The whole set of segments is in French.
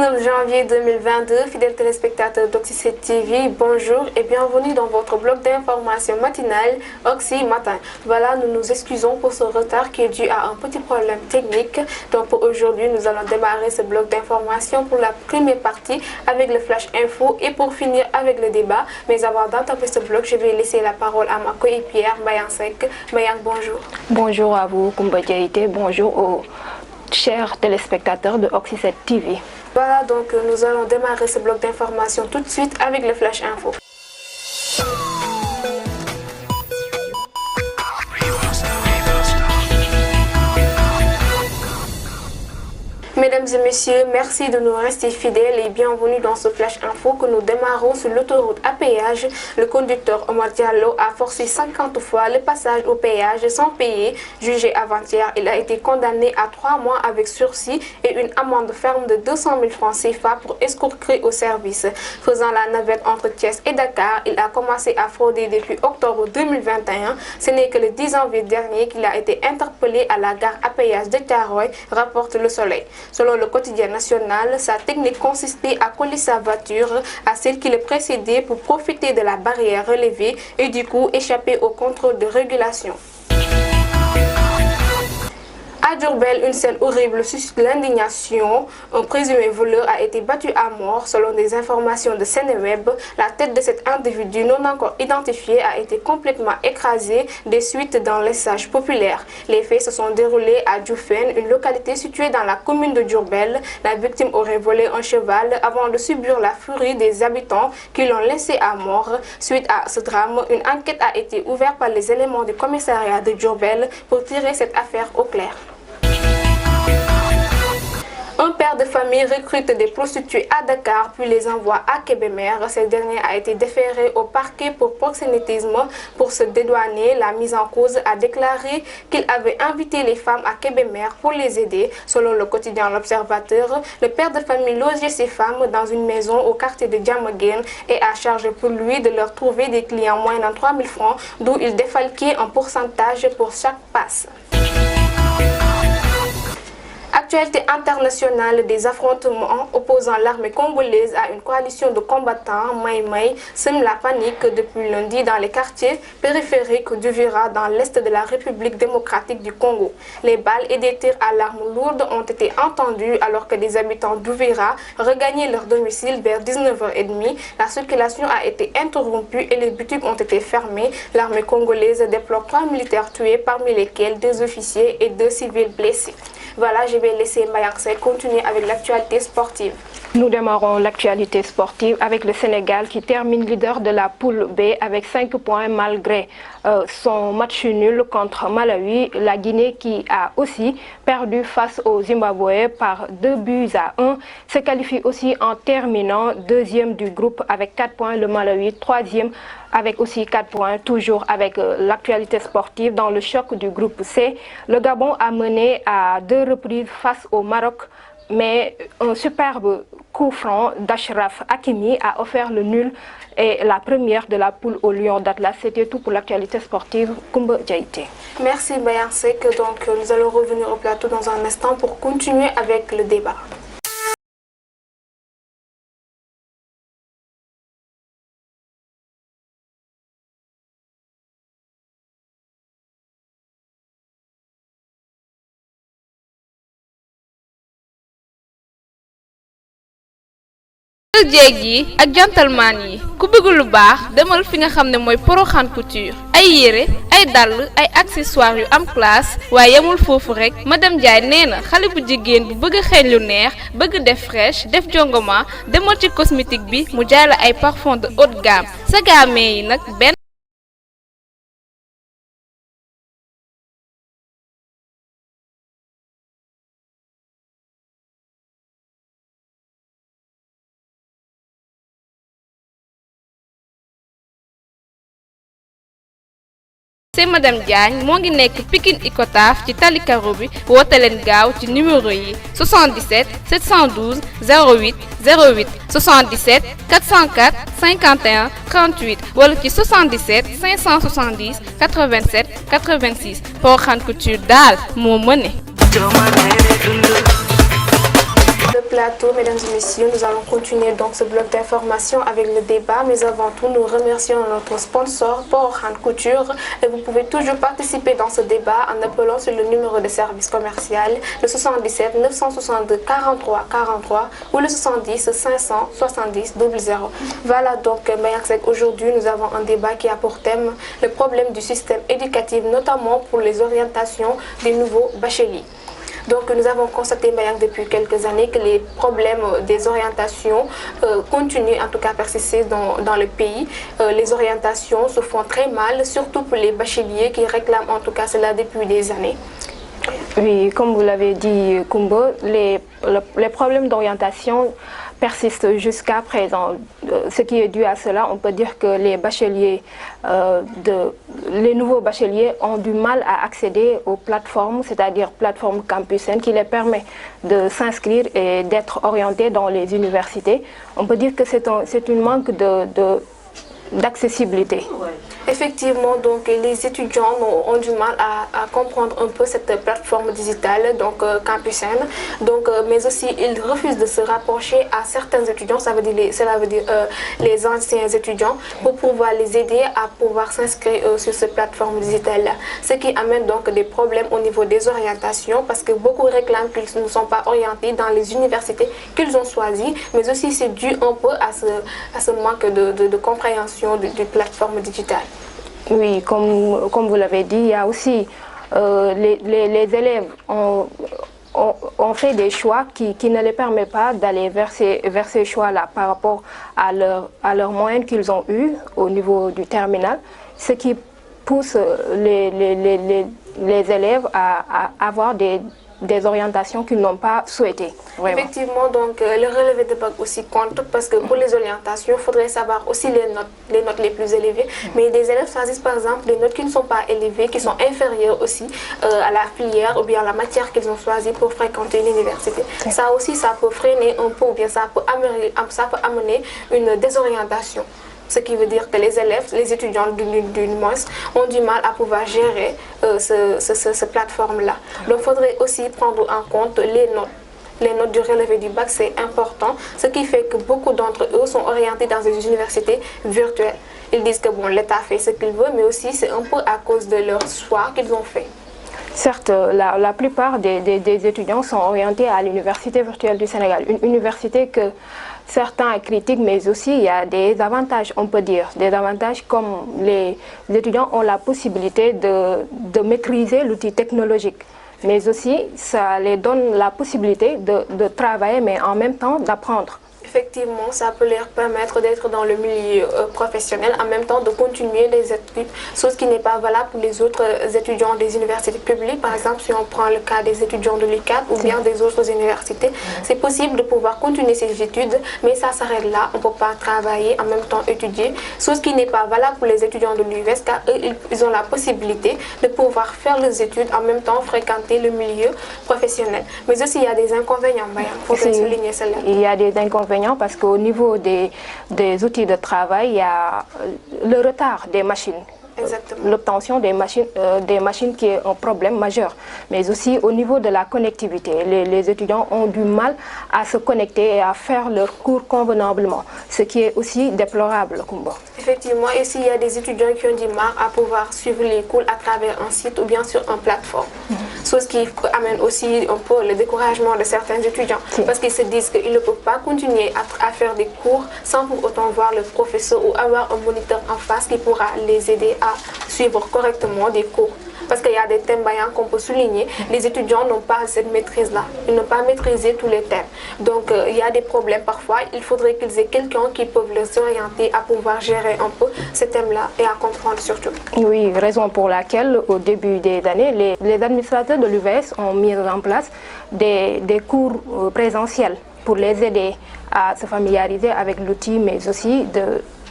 19 janvier 2022, fidèles téléspectateurs d'Oxy7 TV, bonjour et bienvenue dans votre bloc d'information matinale Oxy Matin. Voilà, nous nous excusons pour ce retard qui est dû à un petit problème technique. Donc pour aujourd'hui, nous allons démarrer ce bloc d'information pour la première partie avec le flash info et pour finir avec le débat. Mais avant d'entamer ce bloc, je vais laisser la parole à ma coéquipière Mbayang Seck. Mbayang, bonjour. Bonjour à vous, Koumba Diaité. Bonjour aux chers téléspectateurs de Oxy7 TV. Voilà, donc nous allons démarrer ce bloc d'information tout de suite avec le flash info. Mesdames et messieurs, merci de nous rester fidèles et bienvenue dans ce flash info que nous démarrons sur l'autoroute à péage. Le conducteur Omar Diallo a forcé 50 fois le passage au péage sans payer. Jugé avant-hier, il a été condamné à 3 mois avec sursis et une amende ferme de 200 000 francs CFA pour escroquerie au service. Faisant la navette entre Thiès et Dakar, il a commencé à frauder depuis octobre 2021. Ce n'est que le 10 janvier dernier qu'il a été interpellé à la gare à péage de Thiaroye, rapporte Le Soleil. Selon le quotidien national, sa technique consistait à coller sa voiture à celle qui le précédait pour profiter de la barrière relevée et du coup échapper au contrôle de régulation. À Diourbel, une scène horrible suscite l'indignation. Un présumé voleur a été battu à mort. Selon des informations de Seneweb, la tête de cet individu non encore identifié a été complètement écrasée des suites dans l'essage populaire. Les faits se sont déroulés à Dioufène, une localité située dans la commune de Diourbel. La victime aurait volé un cheval avant de subir la furie des habitants qui l'ont laissé à mort. Suite à ce drame, une enquête a été ouverte par les éléments du commissariat de Diourbel pour tirer cette affaire au clair. Un père de famille recrute des prostituées à Dakar puis les envoie à Kébémer. Ce dernier a été déféré au parquet pour proxénétisme. Pour se dédouaner, la mise en cause a déclaré qu'il avait invité les femmes à Kébémer pour les aider. Selon le quotidien L'Observateur, le père de famille logeait ces femmes dans une maison au quartier de Diamaguène et a chargé pour lui de leur trouver des clients moyennant 3 000 francs, d'où il défalquait un pourcentage pour chaque passe. Actualité internationale, des affrontements opposant l'armée congolaise à une coalition de combattants Maï sème la panique depuis lundi dans les quartiers périphériques d'Uvira dans l'est de la République démocratique du Congo. Les balles et des tirs à l'arme lourde ont été entendus alors que des habitants d'Uvira regagnaient leur domicile vers 19h30. La circulation a été interrompue et les boutiques ont été fermées. L'armée congolaise déplore 3 militaires tués, parmi lesquels 2 officiers et 2 civils blessés. Voilà, je vais laisser Mbayang Seck continuer avec l'actualité sportive. Nous démarrons l'actualité sportive avec le Sénégal qui termine leader de la poule B avec 5 points malgré son match nul contre Malawi. La Guinée qui a aussi perdu face au Zimbabwe par 2-1 se qualifie aussi en terminant deuxième du groupe avec 4 points. Le Malawi troisième avec aussi 4 points. Toujours avec l'actualité sportive dans le choc du groupe C. Le Gabon a mené à 2 reprises face au Maroc, mais un superbe coup franc d'Achraf Hakimi a offert le nul et la première de la poule au Lion d'Atlas. C'était tout pour l'actualité sportive. Koumba Diaité. Merci Mbayang Seck. Donc nous allons revenir au plateau dans un instant pour continuer avec le débat. jeeg yi ak gentleman yi ku bëgg lu baax demal fi nga xam ne mooy Porokhane Couture ay yére ay dàll ay accessoires yu am classe waaye yemul foofu rek madame Ndiaye nee na xale bu jigéen bu bëgg a xeeñ lu neex bëgg def fraîche def jongoma demal ci cosmétique bi mu jaay la ay parfum de haute gamme sa gamme yi nag benn c'est Madame Diagne moo ngi nekk Pikine Icotaf ci tali karo bi woote leen gaaw ci numéro yi 77 712 08 08 77 404 51 38 wala ci 77 570 87 86 Porokhane Couture daal moo mëne. plateau, mesdames et messieurs, nous allons continuer donc ce bloc d'information avec le débat, mais avant tout, nous remercions notre sponsor, Porokhane Couture, et vous pouvez toujours participer dans ce débat en appelant sur le numéro de service commercial, le 77 962 43 43 ou le 70 570 00. Voilà donc, Mayaksek, aujourd'hui, nous avons un débat qui a pour thème le problème du système éducatif, notamment pour les orientations des nouveaux bacheliers. Donc nous avons constaté depuis quelques années que les problèmes des orientations continuent en tout cas à persister dans le pays. Les orientations se font très mal, surtout pour les bacheliers qui réclament en tout cas cela depuis des années. Oui, comme vous l'avez dit, Kumbo, les problèmes d'orientation persistent jusqu'à présent. Ce qui est dû à cela, on peut dire que les bacheliers, les nouveaux bacheliers ont du mal à accéder aux plateformes, c'est-à-dire plateformes Campus N, qui les permet de s'inscrire et d'être orientés dans les universités. On peut dire que c'est une manque d'accessibilité. Effectivement, donc les étudiants ont du mal à comprendre un peu cette plateforme digitale, donc Campus N. Donc, mais aussi ils refusent de se rapprocher à certains étudiants, cela veut dire les anciens étudiants, pour pouvoir les aider à pouvoir s'inscrire sur cette plateforme digitale-là. Ce qui amène donc des problèmes au niveau des orientations, parce que beaucoup réclament qu'ils ne sont pas orientés dans les universités qu'ils ont choisies, mais aussi c'est dû un peu à ce manque de compréhension de plateforme digitale. Oui, comme vous l'avez dit, il y a aussi les élèves ont fait des choix qui ne les permettent pas d'aller vers ces choix-là par rapport à leurs moyens qu'ils ont eus au niveau du terminal, ce qui pousse les élèves à avoir des orientations qu'ils n'ont pas souhaitées. Vraiment. Effectivement, donc le relevé de bac aussi compte, parce que pour les orientations, il faudrait savoir aussi les notes les plus élevées. Mais des élèves choisissent par exemple des notes qui ne sont pas élevées, qui sont inférieures aussi à la filière ou bien à la matière qu'ils ont choisie pour fréquenter l'université. Ça aussi, ça peut freiner un peu ou bien ça peut amener une désorientation. Ce qui veut dire que les élèves, les étudiants du moins, ont du mal à pouvoir gérer cette plateforme-là. Donc il faudrait aussi prendre en compte les notes. Les notes du relevé du bac, c'est important, ce qui fait que beaucoup d'entre eux sont orientés dans des universités virtuelles. Ils disent que bon, l'État fait ce qu'il veut, mais aussi c'est un peu à cause de leur choix qu'ils ont fait. Certes, la plupart des étudiants sont orientés à l'Université virtuelle du Sénégal, une université que certains critiquent, mais aussi il y a des avantages, on peut dire. Des avantages comme les étudiants ont la possibilité de maîtriser l'outil technologique, mais aussi ça les donne la possibilité de travailler, mais en même temps d'apprendre. Effectivement, ça peut leur permettre d'être dans le milieu professionnel, en même temps de continuer les études, chose qui n'est pas valable pour les autres étudiants des universités publiques. Par exemple, si on prend le cas des étudiants de l'UCAD ou bien des autres universités, c'est possible de pouvoir continuer ses études, mais ça s'arrête là. On ne peut pas travailler, en même temps étudier, chose qui n'est pas valable pour les étudiants de l'UVS, car eux, ils ont la possibilité de pouvoir faire les études, en même temps fréquenter le milieu professionnel. Mais aussi, il y a des inconvénients, il faut souligner cela. Il y a des inconvénients parce qu'au niveau des outils de travail, il y a le retard des machines. L'obtention des machines qui est un problème majeur. Mais aussi au niveau de la connectivité, les étudiants ont du mal à se connecter et à faire leurs cours convenablement, ce qui est aussi déplorable. Effectivement, ici il y a des étudiants qui ont du mal à pouvoir suivre les cours à travers un site ou bien sur une plateforme. Chose qui amène aussi un peu le découragement de certains étudiants, parce qu'ils se disent qu'ils ne peuvent pas continuer à faire des cours sans pour autant voir le professeur ou avoir un moniteur en face qui pourra les aider à suivre correctement des cours. Parce qu'il y a des thèmes qu'on peut souligner, les étudiants n'ont pas cette maîtrise-là, ils n'ont pas maîtrisé tous les thèmes. Donc il y a des problèmes parfois, il faudrait qu'ils aient quelqu'un qui peut les orienter à pouvoir gérer un peu ces thèmes-là et à comprendre surtout. Oui, raison pour laquelle au début des années, les administrateurs de l'UVS ont mis en place des cours présentiels pour les aider à se familiariser avec l'outil, mais aussi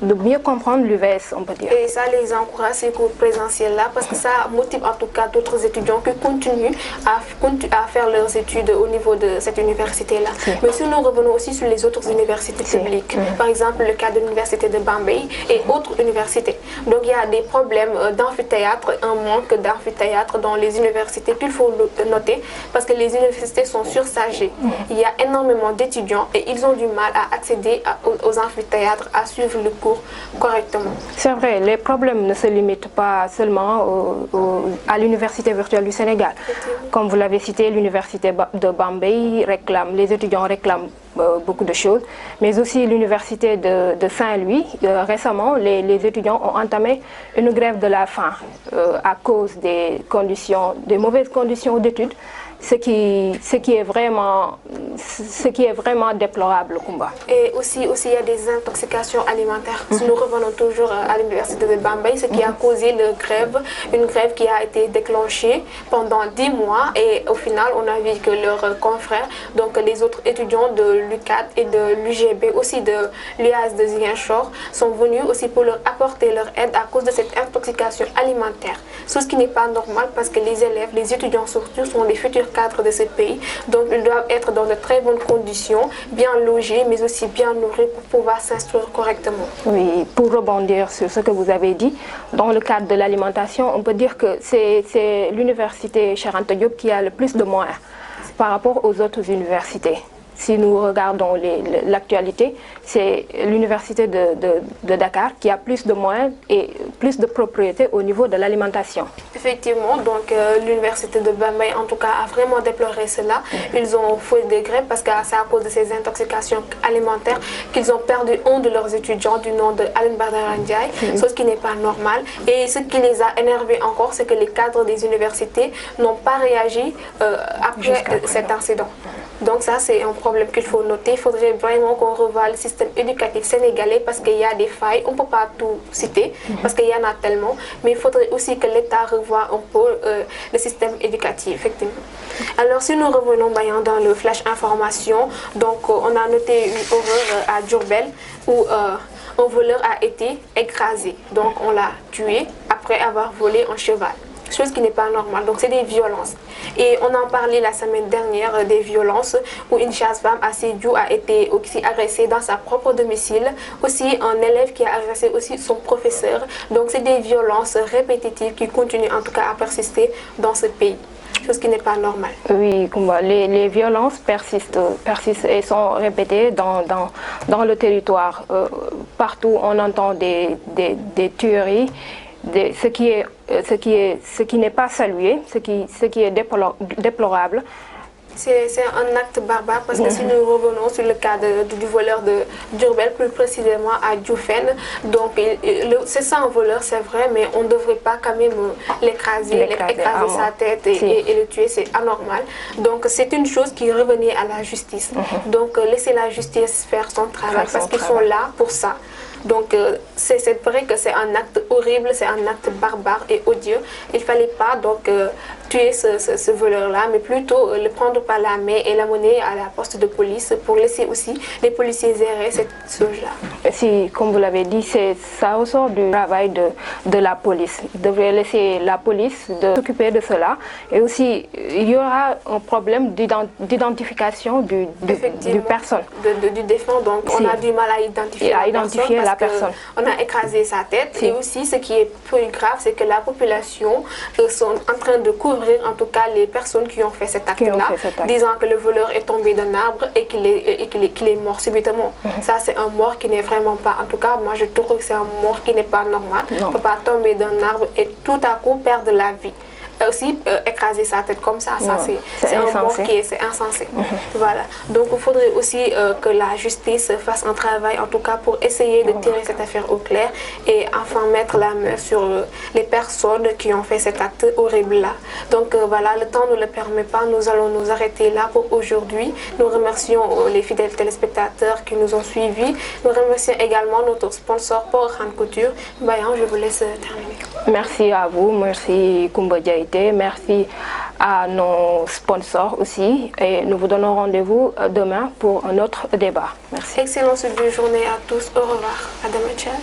de mieux comprendre l'UVS, on peut dire. Et ça les encourage, ces cours présentiels-là, parce que ça motive en tout cas d'autres étudiants qui continuent à faire leurs études au niveau de cette université-là. Mais si nous revenons aussi sur les autres universités publiques, par exemple le cas de l'université de Bambey et autres universités. Donc il y a des problèmes d'amphithéâtre, un manque d'amphithéâtre dans les universités qu'il faut noter, parce que les universités sont surchargées. Il y a énormément d'étudiants et ils ont du mal à accéder aux amphithéâtres, à suivre le cours correctement. C'est vrai, les problèmes ne se limitent pas seulement à l'université virtuelle du Sénégal. Comme vous l'avez cité, l'université de Bambey réclame, les étudiants réclament beaucoup de choses, mais aussi l'université de Saint-Louis. Récemment, les étudiants ont entamé une grève de la faim à cause des mauvaises conditions d'études, ce qui est vraiment déplorable, Kumba. Et aussi il y a des intoxications alimentaires. Si nous revenons toujours à l'université de Bambey, ce qui a causé une grève qui a été déclenchée pendant 10 mois, et au final on a vu que leurs confrères, donc les autres étudiants de l'UCAD et de l'UGB, aussi de l'UAS de Ziguinchor, sont venus aussi pour leur apporter leur aide à cause de cette intoxication alimentaire. Ce qui n'est pas normal, parce que les élèves, les étudiants surtout, sont les futurs cadres de ce pays, donc ils doivent être dans de très bonnes conditions, bien logés, mais aussi bien nourris pour pouvoir s'instruire correctement. Oui, pour rebondir sur ce que vous avez dit, dans le cadre de l'alimentation, on peut dire que c'est l'université Cheikh Anta Diop qui a le plus de moyens par rapport aux autres universités. Si nous regardons l'actualité, c'est l'université de Dakar qui a plus de moyens et plus de propriétés au niveau de l'alimentation. Effectivement, donc l'université de Bambey en tout cas a vraiment déploré cela. Ils ont fait des grèves parce que c'est à cause de ces intoxications alimentaires qu'ils ont perdu un de leurs étudiants du nom de Aline Badara Ndiaye, chose qui n'est pas normale. Et ce qui les a énervés encore, c'est que les cadres des universités n'ont pas réagi après cet incident. Donc ça, c'est un problème qu'il faut noter. Il faudrait vraiment qu'on revoie le système éducatif sénégalais, parce qu'il y a des failles. On ne peut pas tout citer parce qu'il y en a tellement. Mais il faudrait aussi que l'État revoie un peu le système éducatif, effectivement. Alors si nous revenons dans le flash information, donc on a noté une horreur à Diourbel où un voleur a été écrasé. Donc on l'a tué après avoir volé un cheval. Chose qui n'est pas normale, donc c'est des violences. Et on en parlait la semaine dernière des violences où une chasse-femme à Sédhiou a été aussi agressée dans sa propre domicile. Aussi un élève qui a agressé aussi son professeur. Donc c'est des violences répétitives qui continuent en tout cas à persister dans ce pays. Chose qui n'est pas normale. Oui, les violences persistent et sont répétées dans le territoire. Partout on entend des tueries. Ce qui n'est pas salué, ce qui est déplorable. C'est un acte barbare, parce que si nous revenons sur le cas du voleur de Diourbel, plus précisément à Dioufène, donc c'est ça un voleur, c'est vrai, mais on ne devrait pas quand même l'écraser sa tête et le tuer, c'est anormal. Donc c'est une chose qui revenait à la justice. Donc laisser la justice faire son travail, parce qu'ils sont là pour ça. Donc c'est vrai que c'est un acte horrible, c'est un acte barbare et odieux. Il ne fallait pas donc tuer ce voleur-là, mais plutôt le prendre par la main et l'amener à la poste de police pour laisser aussi les policiers gérer cette chose-là. Si, comme vous l'avez dit, ça ressort du travail de la police. Il devrait laisser la police s'occuper de cela. Et aussi, il y aura un problème d'identification du personne. Du défunt, donc on a du mal à identifier la personne. On a écrasé sa tête. Et aussi, ce qui est plus grave, c'est que la population sont en train de couvrir en tout cas les personnes qui ont fait cet acte-là, disant que le voleur est tombé d'un arbre et qu'il est mort subitement. Ça, c'est un mort qui n'est vraiment pas, en tout cas, moi je trouve que c'est un mort qui n'est pas normal. On ne peut pas tomber d'un arbre et tout à coup perdre la vie. Aussi écraser sa tête comme ça, c'est un mort qui est insensé. Voilà. Donc il faudrait aussi que la justice fasse un travail en tout cas pour essayer de tirer cette affaire au clair et enfin mettre la main sur les personnes qui ont fait cet acte horrible là. Donc voilà, le temps ne le permet pas, nous allons nous arrêter là pour aujourd'hui. Nous remercions les fidèles téléspectateurs qui nous ont suivis. Nous remercions également notre sponsor Porokhane Couture. Bayan, je vous laisse terminer. Merci à vous, merci Koumba Diaïté, merci à nos sponsors aussi. Et nous vous donnons rendez-vous demain pour un autre débat. Merci. Excellente journée à tous. Au revoir. À demain, ciao.